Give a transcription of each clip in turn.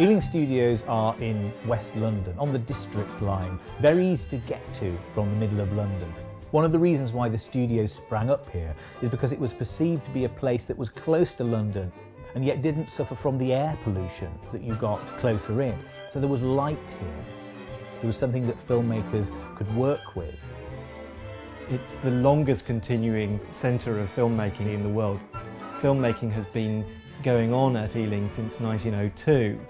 Ealing Studios are in West London, on the District line, very easy to get to from the middle of London. One of the reasons why the studio sprang up here is because it was perceived to be a place that was close to London and yet didn't suffer from the air pollution that you got closer in. So there was light here. There was something that filmmakers could work with. It's the longest continuing centre of filmmaking in the world. Filmmaking has been going on at Ealing since 1902.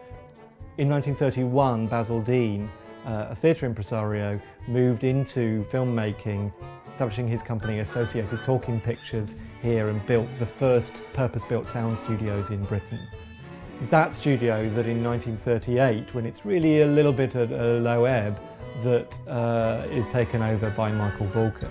In 1931, Basil Dean, a theatre impresario, moved into filmmaking, establishing his company Associated Talking Pictures here and built the first purpose-built sound studios in Britain. It's that studio that in 1938, when it's really a little bit at a low ebb, that is taken over by Michael Balkan.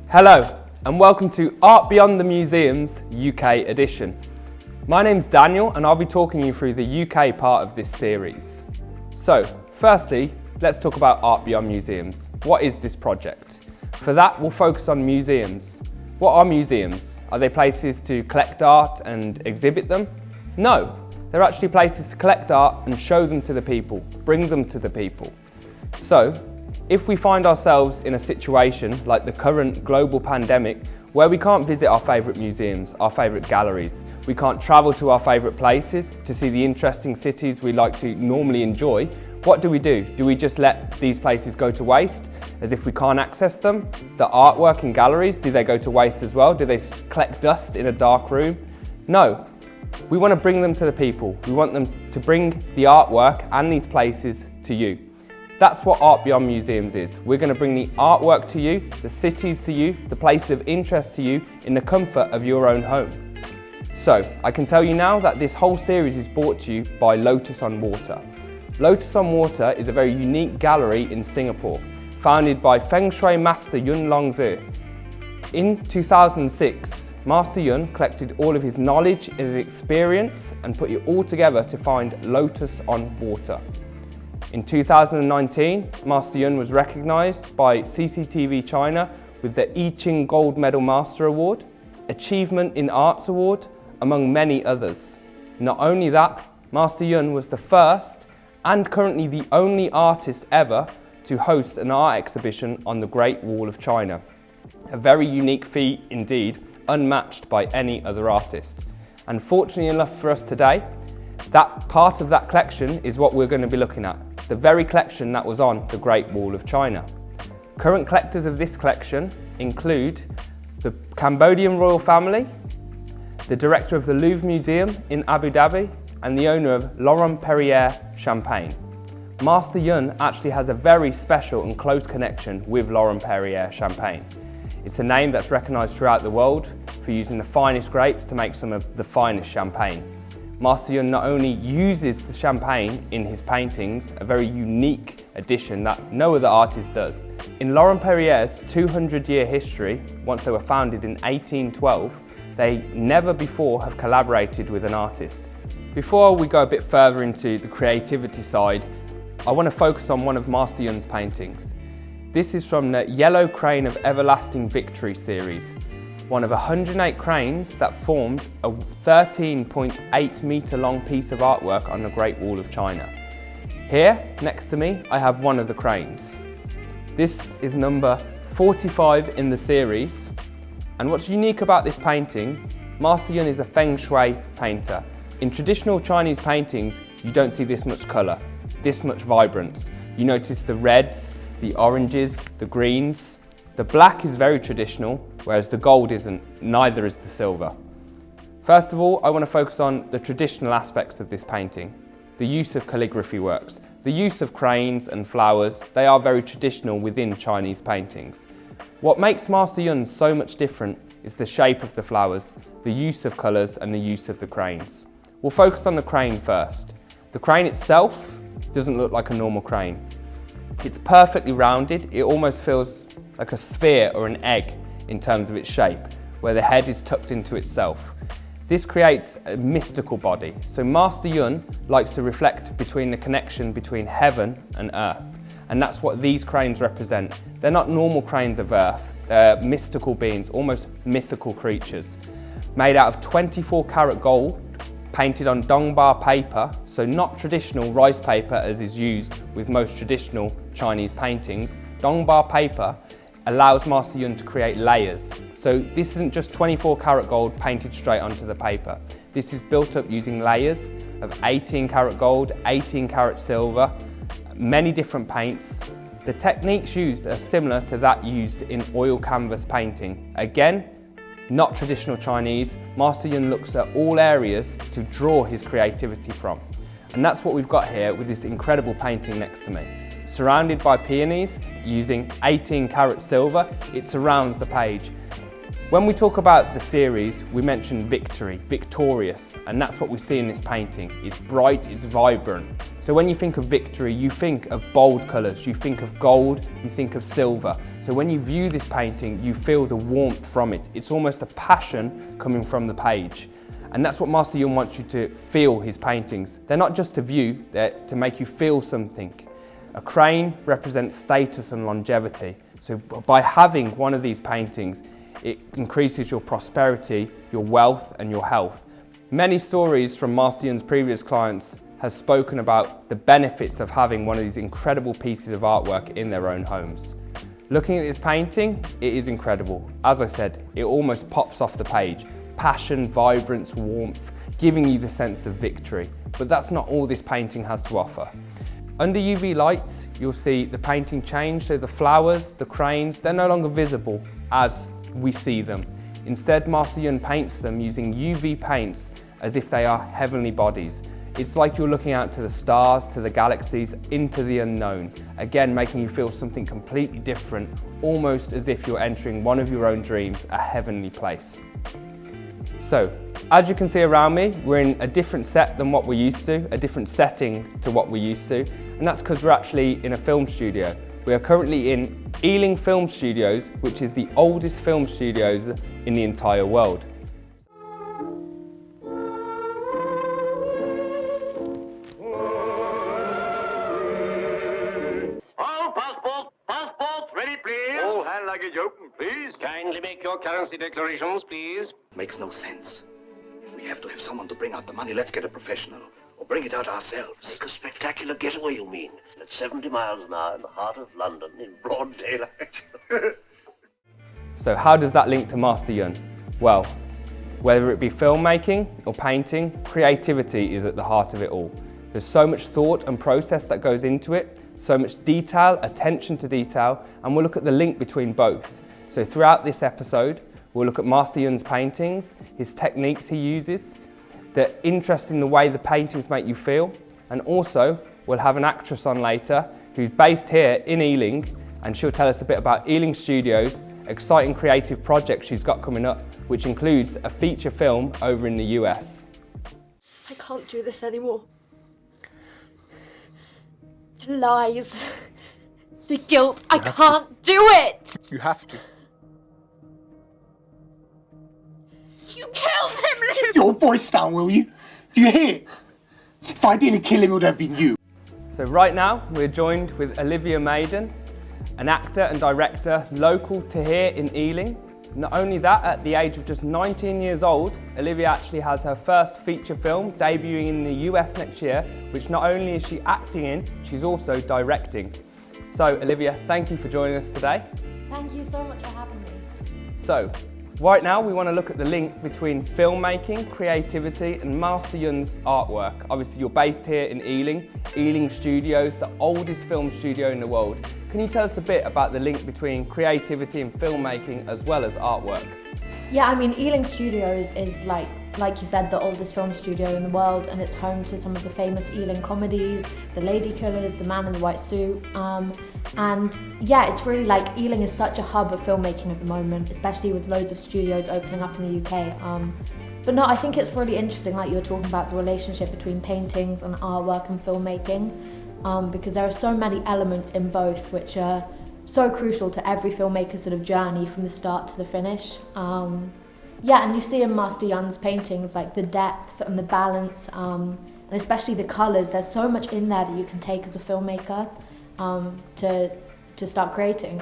Hello and welcome to Art Beyond the Museum's UK edition. My name's Daniel and I'll be talking you through the UK part of this series. So, firstly, let's talk about Art Beyond Museums. What is this project? For that, we'll focus on museums. What are museums? Are they places to collect art and exhibit them? No, they're actually places to collect art and show them to the people, bring them to the people. So, if we find ourselves in a situation like the current global pandemic where we can't visit our favourite museums, our favourite galleries, we can't travel to our favourite places to see the interesting cities we like to normally enjoy, what do? Do we just let these places go to waste as if we can't access them? The artwork in galleries, do they go to waste as well? Do they collect dust in a dark room? No. We want to bring them to the people. We want them to bring the artwork and these places to you. That's what Art Beyond Museums is. We're going to bring the artwork to you, the cities to you, the places of interest to you in the comfort of your own home. So, I can tell you now that this whole series is brought to you by Lotus on Water. Lotus on Water is a very unique gallery in Singapore, founded by Feng Shui master Yun Longzi. In 2006, Master Yun collected all of his knowledge, his experience, and put it all together to find Lotus on Water. In 2019, Master Yun was recognised by CCTV China with the I Ching Gold Medal Master Award, Achievement in Arts Award, among many others. Not only that, Master Yun was the first and currently the only artist ever to host an art exhibition on the Great Wall of China. A very unique feat indeed, unmatched by any other artist. And fortunately enough for us today, that part of that collection is what we're going to be looking at. The very collection that was on the Great Wall of China. Current collectors of this collection include the Cambodian royal family, the director of the Louvre Museum in Abu Dhabi, and the owner of Laurent Perrier Champagne. Master Yun actually has a very special and close connection with Laurent Perrier Champagne. It's a name that's recognised throughout the world for using the finest grapes to make some of the finest champagne. Master Yun not only uses the champagne in his paintings, a very unique addition that no other artist does. In Laurent Perrier's 200-year history, once they were founded in 1812, they never before have collaborated with an artist. Before we go a bit further into the creativity side, I want to focus on one of Master Yun's paintings. This is from the Yellow Crane of Everlasting Victory series, one of 108 cranes that formed a 13.8 metre long piece of artwork on the Great Wall of China. Here, next to me, I have one of the cranes. This is number 45 in the series, and what's unique about this painting, Master Yun is a Feng Shui painter. In traditional Chinese paintings, you don't see this much colour, this much vibrance. You notice the reds, the oranges, the greens. The black is very traditional, whereas the gold isn't, neither is the silver. First of all, I want to focus on the traditional aspects of this painting. The use of calligraphy works, the use of cranes and flowers, they are very traditional within Chinese paintings. What makes Master Yun so much different is the shape of the flowers, the use of colours and the use of the cranes. We'll focus on the crane first. The crane itself doesn't look like a normal crane. It's perfectly rounded. It almost feels like a sphere or an egg in terms of its shape, where the head is tucked into itself. This creates a mystical body. So Master Yun likes to reflect between the connection between heaven and earth. And that's what these cranes represent. They're not normal cranes of earth. They're mystical beings, almost mythical creatures. Made out of 24-karat gold, painted on dongba paper, so not traditional rice paper as is used with most traditional Chinese paintings. Dongba paper allows Master Yun to create layers. So this isn't just 24-karat gold painted straight onto the paper. This is built up using layers of 18-karat gold, 18-karat silver, many different paints. The techniques used are similar to that used in oil canvas painting. Again, not traditional Chinese. Master Yun looks at all areas to draw his creativity from. And that's what we've got here with this incredible painting next to me. Surrounded by peonies, using 18-karat silver, it surrounds the page. When we talk about the series, we mention victory, victorious, and that's what we see in this painting. It's bright, it's vibrant. So when you think of victory, you think of bold colours, you think of gold, you think of silver. So when you view this painting, you feel the warmth from it. It's almost a passion coming from the page. And that's what Master Yun wants you to feel his paintings. They're not just to view, they're to make you feel something. A crane represents status and longevity. So by having one of these paintings, it increases your prosperity, your wealth and your health. Many stories from Master Yun's previous clients has spoken about the benefits of having one of these incredible pieces of artwork in their own homes. Looking at this painting, it is incredible. As I said, it almost pops off the page. Passion, vibrance, warmth, giving you the sense of victory. But that's not all this painting has to offer. Under UV lights, you'll see the painting change, so the flowers, the cranes, they're no longer visible as we see them. Instead, Master Yun paints them using UV paints as if they are heavenly bodies. It's like you're looking out to the stars, to the galaxies, into the unknown. Again, making you feel something completely different, almost as if you're entering one of your own dreams, a heavenly place. So, as you can see around me, we're in a different set than what we're used to, a different setting to what we're used to, and that's because we're actually in a film studio. We are currently in Ealing Film Studios, which is the oldest film studios in the entire world. All passports ready, please. All hand luggage open, please. Kindly make your currency declarations, please. Makes no sense. If we have to have someone to bring out the money, let's get a professional. Or bring it out ourselves. Make a spectacular getaway, you mean? At 70 miles an hour in the heart of London in broad daylight. So how does that link to Master Yun? Well, whether it be filmmaking or painting, creativity is at the heart of it all. There's so much thought and process that goes into it, so much detail, attention to detail, and we'll look at the link between both. So throughout this episode, we'll look at Master Yun's paintings, his techniques he uses, the interest in the way the paintings make you feel, and also we'll have an actress on later who's based here in Ealing, and she'll tell us a bit about Ealing Studios, exciting creative projects she's got coming up, which includes a feature film over in the US. I can't do this anymore. The lies, the guilt, I can't do it! You have to. You killed him, Luke! Keep your voice down, will you? Do you hear? If I didn't kill him, it would have been you. So right now, we're joined with Olivia Maiden, an actor and director local to here in Ealing. Not only that, at the age of just 19 years old, Olivia actually has her first feature film debuting in the US next year, which not only is she acting in, she's also directing. So Olivia, thank you for joining us today. Thank you so much for having me. So, right now we want to look at the link between filmmaking, creativity and Master Yun's artwork. Obviously you're based here in Ealing, Ealing Studios, the oldest film studio in the world. Can you tell us a bit about the link between creativity and filmmaking as well as artwork? Yeah, I mean, Ealing Studios is like you said, the oldest film studio in the world, and it's home to some of the famous Ealing comedies, The Lady Killers, The Man in the White Suit, and yeah, it's really like Ealing is such a hub of filmmaking at the moment, especially with loads of studios opening up in the UK. But no, I think it's really interesting, like you were talking about the relationship between paintings and artwork and filmmaking. because there are so many elements in both which are so crucial to every filmmaker's sort of journey from the start to the finish. Yeah, and you see in Master Yun's paintings like the depth and the balance, and especially the colours. There's so much in there that you can take as a filmmaker to start creating.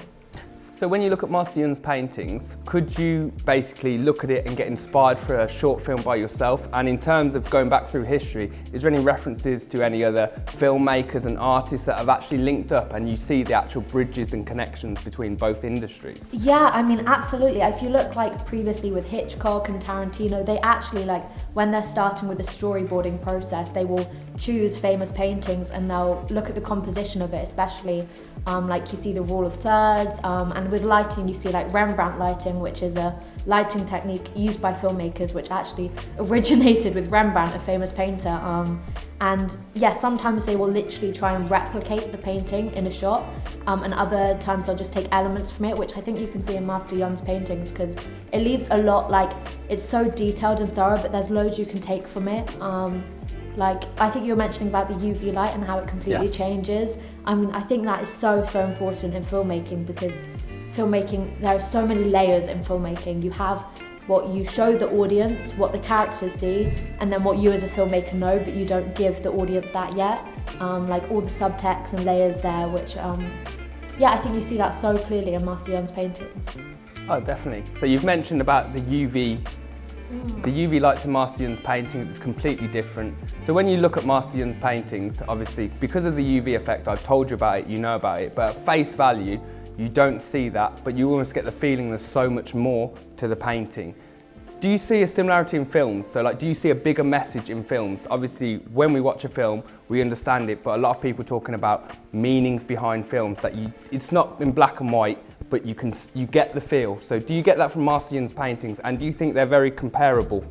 So when you look at Master Yun's paintings, could you basically look at it and get inspired for a short film by yourself? And in terms of going back through history, is there any references to any other filmmakers and artists that have actually linked up and you see the actual bridges and connections between both industries? Yeah, I mean, absolutely. If you look like previously with Hitchcock and Tarantino, they actually, like, when they're starting with the storyboarding process, they will choose famous paintings and they'll look at the composition of it, especially like you see the rule of thirds, and with lighting you see like Rembrandt lighting, which is a lighting technique used by filmmakers which actually originated with Rembrandt, a famous painter, and yeah, sometimes they will literally try and replicate the painting in a shot, and other times they'll just take elements from it, which I think you can see in Master Yun's paintings, because it leaves a lot, like, it's so detailed and thorough, but there's loads you can take from it. Like, I think you were mentioning about the UV light and how it completely changes. I mean, I think that is so important in filmmaking, because filmmaking, there are so many layers in filmmaking. You have what you show the audience, what the characters see, and then what you as a filmmaker know, but you don't give the audience that yet. Like all the subtext and layers there, which, yeah, I think you see that so clearly in Master Yun's paintings. Oh, definitely. So you've mentioned about the UV. The UV lights in Master Yun's paintings is completely different. So when you look at Master Yun's paintings, obviously, because of the UV effect, I've told you about it, you know about it, but at face value, you don't see that, but you almost get the feeling there's so much more to the painting. Do you see a similarity in films? So like, do you see a bigger message in films? Obviously, when we watch a film, we understand it, but a lot of people talking about meanings behind films, that it's not in black and white, but you get the feel. So do you get that from Master Yun's paintings, and do you think they're very comparable?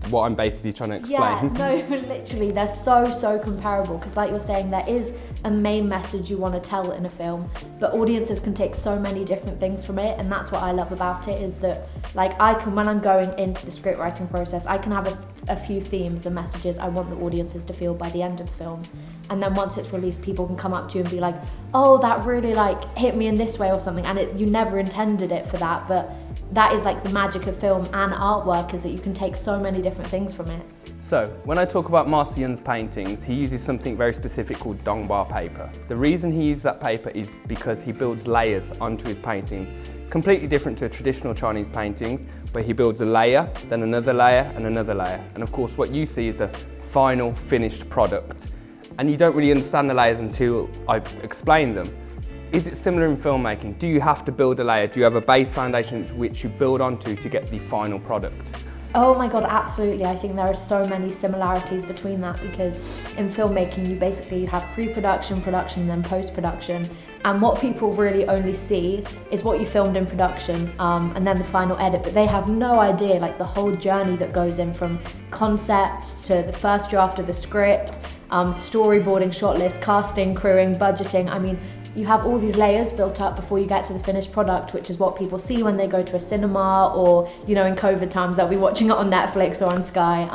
What I'm basically trying to explain. Yeah, no, literally, they're so comparable, because like you're saying, there is a main message you want to tell in a film, but audiences can take so many different things from it, and that's what I love about it, is that, like, when I'm going into the script writing process, I can have a few themes and messages I want the audiences to feel by the end of the film, and then once it's released, people can come up to you and be like, oh, that really, like, hit me in this way or something, and you never intended it for that, but that is like the magic of film and artwork, is that you can take so many different things from it. So, when I talk about Master Yun's paintings, he uses something very specific called dongba paper. The reason he uses that paper is because he builds layers onto his paintings. Completely different to traditional Chinese paintings, where he builds a layer, then another layer, and another layer. And of course, what you see is a final finished product. And you don't really understand the layers until I explain them. Is it similar in filmmaking? Do you have to build a layer? Do you have a base foundation which you build onto to get the final product? Oh my God, absolutely. I think there are so many similarities between that, because in filmmaking you have pre-production, production, and then post-production, and what people really only see is what you filmed in production, and then the final edit, but they have no idea like the whole journey that goes in from concept to the first draft of the script, storyboarding, shot list, casting, crewing, budgeting. I mean, you have all these layers built up before you get to the finished product, which is what people see when they go to a cinema, or, you know, in COVID times they'll be watching it on Netflix or on Sky.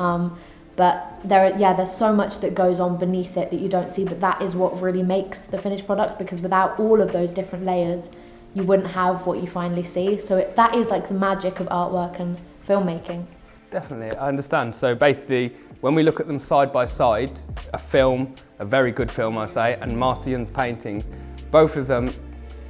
But there's so much that goes on beneath it that you don't see, but that is what really makes the finished product, because without all of those different layers, you wouldn't have what you finally see. So that is like the magic of artwork and filmmaking. Definitely, I understand. So basically, when we look at them side by side, a film, a very good film I say, and Master Yun's paintings, both of them,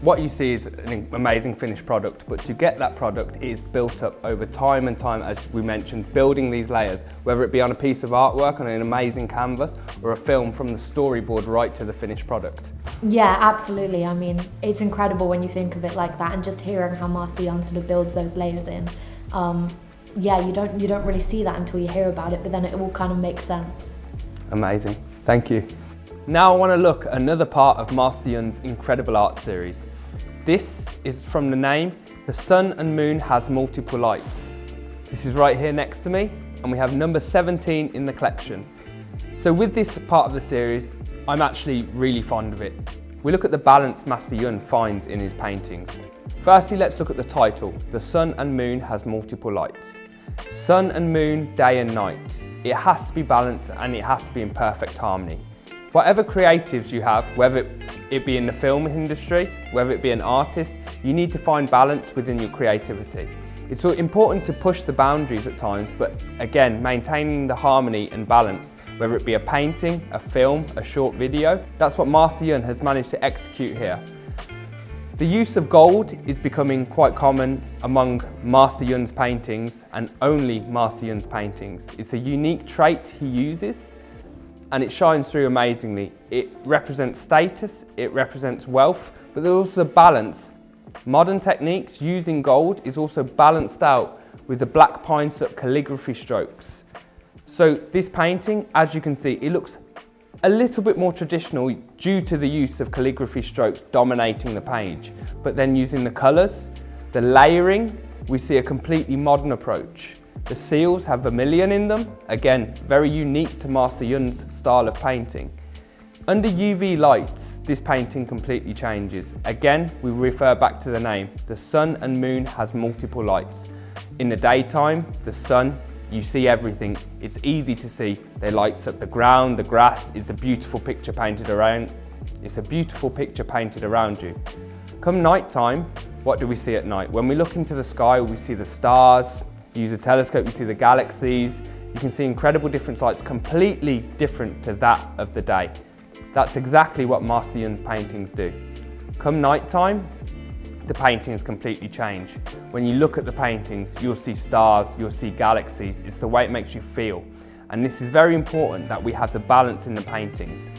what you see is an amazing finished product, but to get that product, it is built up over time and time, as we mentioned, building these layers, whether it be on a piece of artwork, on an amazing canvas, or a film from the storyboard right to the finished product. Yeah, absolutely. I mean, it's incredible when you think of it like that, and just hearing how Master Yun sort of builds those layers in. Yeah, you don't really see that until you hear about it, but then it all kind of makes sense. Amazing, thank you. Now I want to look at another part of Master Yun's incredible art series. This is from the name, The Sun and Moon Has Multiple Lights. This is right here next to me, and we have number 17 in the collection. So with this part of the series, I'm actually really fond of it. We look at the balance Master Yun finds in his paintings. Firstly, let's look at the title, The Sun and Moon Has Multiple Lights. Sun and moon, day and night. It has to be balanced and it has to be in perfect harmony. Whatever creatives you have, whether it be in the film industry, whether it be an artist, you need to find balance within your creativity. It's important to push the boundaries at times, but again, maintaining the harmony and balance, whether it be a painting, a film, a short video. That's what Master Yun has managed to execute here. The use of gold is becoming quite common among Master Yun's paintings, and only Master Yun's paintings. It's a unique trait he uses, and it shines through amazingly. It represents status, it represents wealth, but there's also balance. Modern techniques using gold is also balanced out with the black pine soot calligraphy strokes. So this painting, as you can see, it looks a little bit more traditional due to the use of calligraphy strokes dominating the page. But then using the colours, the layering, we see a completely modern approach. The seals have vermilion in them, again, very unique to Master Yun's style of painting. Under UV lights, this painting completely changes. Again, we refer back to the name. The sun and moon has multiple lights. In the daytime, the sun, you see everything. It's easy to see. They lights up the ground, the grass. It's a beautiful picture painted around. It's a beautiful picture painted around you. Come night time, what do we see at night? When we look into the sky, we see the stars. Use a telescope, you see the galaxies. You can see incredible different sights, completely different to that of the day. That's exactly what Master Yun's paintings do. Come night time, the paintings completely change. When you look at the paintings, you'll see stars, you'll see galaxies. It's the way it makes you feel. And this is very important that we have the balance in the paintings.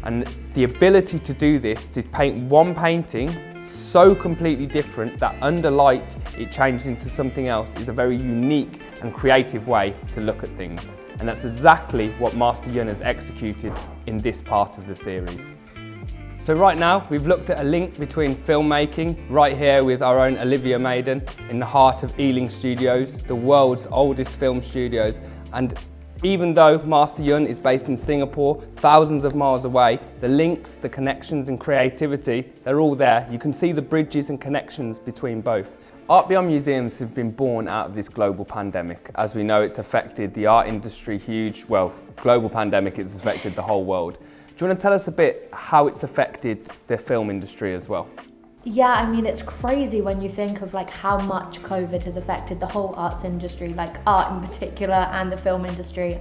And the ability to do this, to paint one painting so completely different that under light it changes into something else, is a very unique and creative way to look at things. And that's exactly what Master Yun has executed in this part of the series. So right now, we've looked at a link between filmmaking, right here with our own Olivia Maiden, in the heart of Ealing Studios, the world's oldest film studios. And even though Master Yun is based in Singapore, thousands of miles away, the links, the connections and creativity, they're all there. You can see the bridges and connections between both. Art Beyond Museums have been born out of this global pandemic. As we know, it's affected the art industry huge. Well, global pandemic, it's affected the whole world. Do you want to tell us a bit how it's affected the film industry as well? Yeah, I mean, it's crazy when you think of like how much COVID has affected the whole arts industry, like art in particular and the film industry.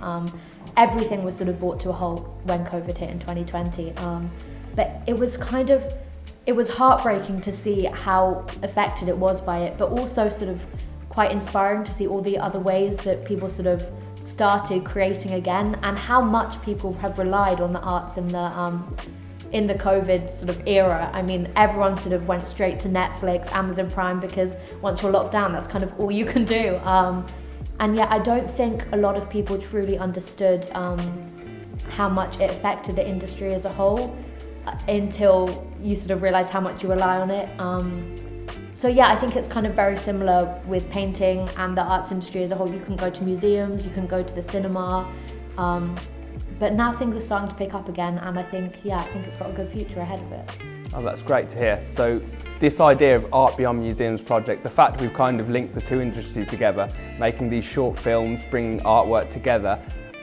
Everything was sort of brought to a halt when COVID hit in 2020. But it was heartbreaking to see how affected it was by it, but also sort of quite inspiring to see all the other ways that people sort of started creating again, and how much people have relied on the arts in the COVID sort of era. I mean, everyone sort of went straight to Netflix, Amazon Prime, because once you're locked down, that's kind of all you can do. And yeah, I don't think a lot of people truly understood how much it affected the industry as a whole until you sort of realize how much you rely on it. So yeah, I think it's kind of very similar with painting and the arts industry as a whole. You can go to museums, you can go to the cinema, but now things are starting to pick up again, and I think it's got a good future ahead of it. Oh, that's great to hear. So this idea of Art Beyond Museums project, the fact we've kind of linked the two industries together, making these short films, bringing artwork together,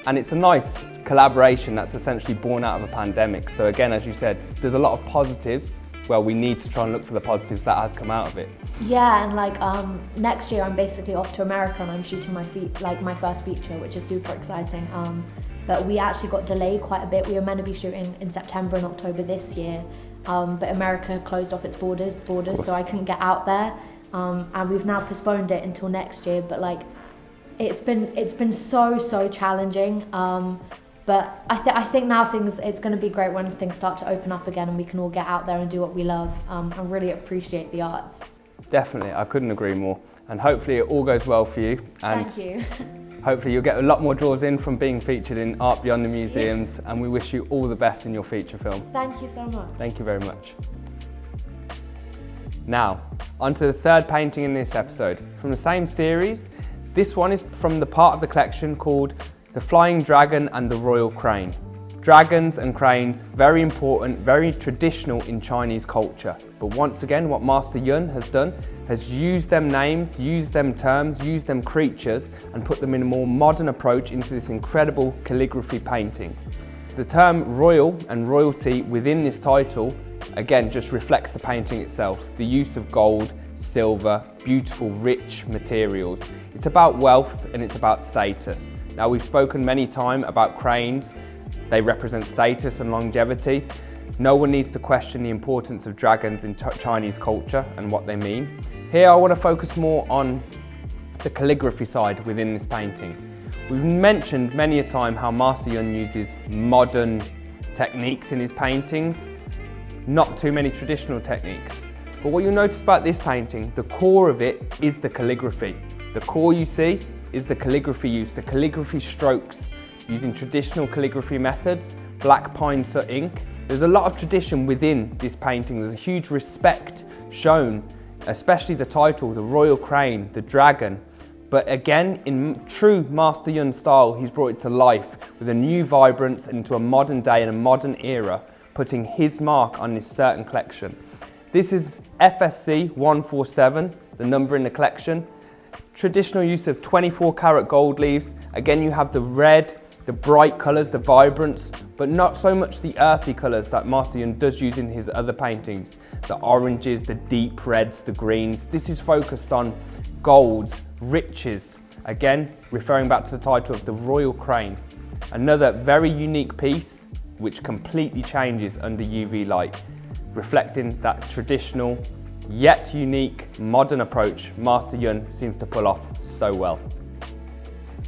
and it's a nice collaboration that's essentially born out of a pandemic. So again, as you said, there's a lot of positives. Well, we need to try and look for the positives that has come out of it. Yeah, and like next year I'm basically off to America and I'm shooting my first feature, which is super exciting. But we actually got delayed quite a bit. We were meant to be shooting in September and October this year, but America closed off its borders, so I couldn't get out there. And we've now postponed it until next year. But like, it's been so challenging. But I think now it's going to be great when things start to open up again and we can all get out there and do what we love and really appreciate the arts. Definitely, I couldn't agree more. And hopefully it all goes well for you. And thank you. Hopefully you'll get a lot more draws in from being featured in Art Beyond the Museums, and we wish you all the best in your feature film. Thank you so much. Thank you very much. Now, on to the third painting in this episode. From the same series, this one is from the part of the collection called The Flying Dragon and the Royal Crane. Dragons and cranes, very important, very traditional in Chinese culture. But once again, what Master Yun has done has used them names, used them terms, used them creatures, and put them in a more modern approach into this incredible calligraphy painting. The term royal and royalty within this title again just reflects the painting itself, the use of gold, silver, beautiful rich materials. It's about wealth and it's about status. Now we've spoken many times about cranes, they represent status and longevity. No one needs to question the importance of dragons in Chinese culture and what they mean. Here I want to focus more on the calligraphy side within this painting. We've mentioned many a time how Master Yun uses modern techniques in his paintings, not too many traditional techniques. But what you'll notice about this painting, the core of it is the calligraphy. The core you see is the calligraphy use, the calligraphy strokes, using traditional calligraphy methods, black pine soot ink. There's a lot of tradition within this painting. There's a huge respect shown, especially the title, the royal crane, the dragon. But again, in true Master Yun style, he's brought it to life with a new vibrance into a modern day and a modern era, putting his mark on this certain collection. This is FSC 147, the number in the collection. Traditional use of 24 karat gold leaves. Again, you have the red, the bright colours, the vibrance, but not so much the earthy colours that Master Yun does use in his other paintings. The oranges, the deep reds, the greens. This is focused on golds, riches. Again, referring back to the title of the Royal Crane. Another very unique piece which completely changes under UV light, reflecting that traditional yet unique modern approach Master Yun seems to pull off so well.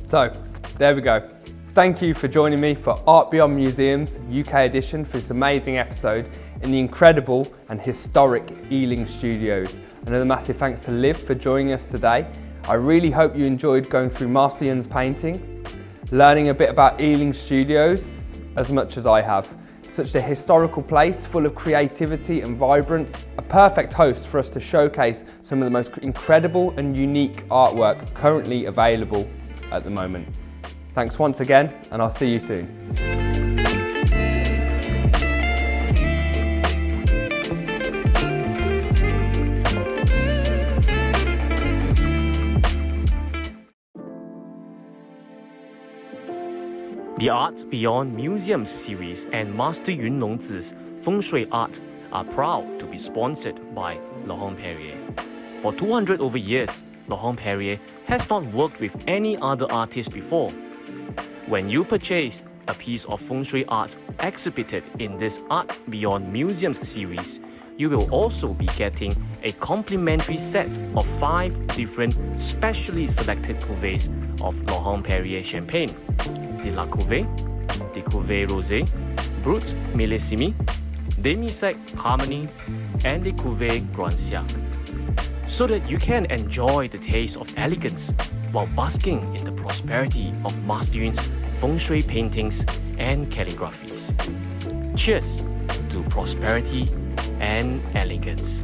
So there we go. Thank you for joining me for Art Beyond Museums UK edition for this amazing episode in the incredible and historic Ealing Studios. Another massive thanks to Liv for joining us today. I really hope you enjoyed going through Master Yun's paintings, learning a bit about Ealing Studios as much as I have. Such a historical place full of creativity and vibrance, a perfect host for us to showcase some of the most incredible and unique artwork currently available at the moment. Thanks once again, and I'll see you soon. The Art Beyond Museums series and Master Yun Longzi's Feng Shui art are proud to be sponsored by Laurent Perrier. For 200 over years, Laurent Perrier has not worked with any other artist before. When you purchase a piece of Feng Shui art exhibited in this Art Beyond Museums series, you will also be getting a complimentary set of 5 different specially selected cuvées of Laurent Perrier champagne: the La Cuvée, the Cuvée Rosé, Brut Millésime, Demi-Sec Harmony, and the Cuvée Grand Siècle, so that you can enjoy the taste of elegance while basking in the prosperity of Master Yun's Feng Shui paintings and calligraphies. Cheers to prosperity and elegance.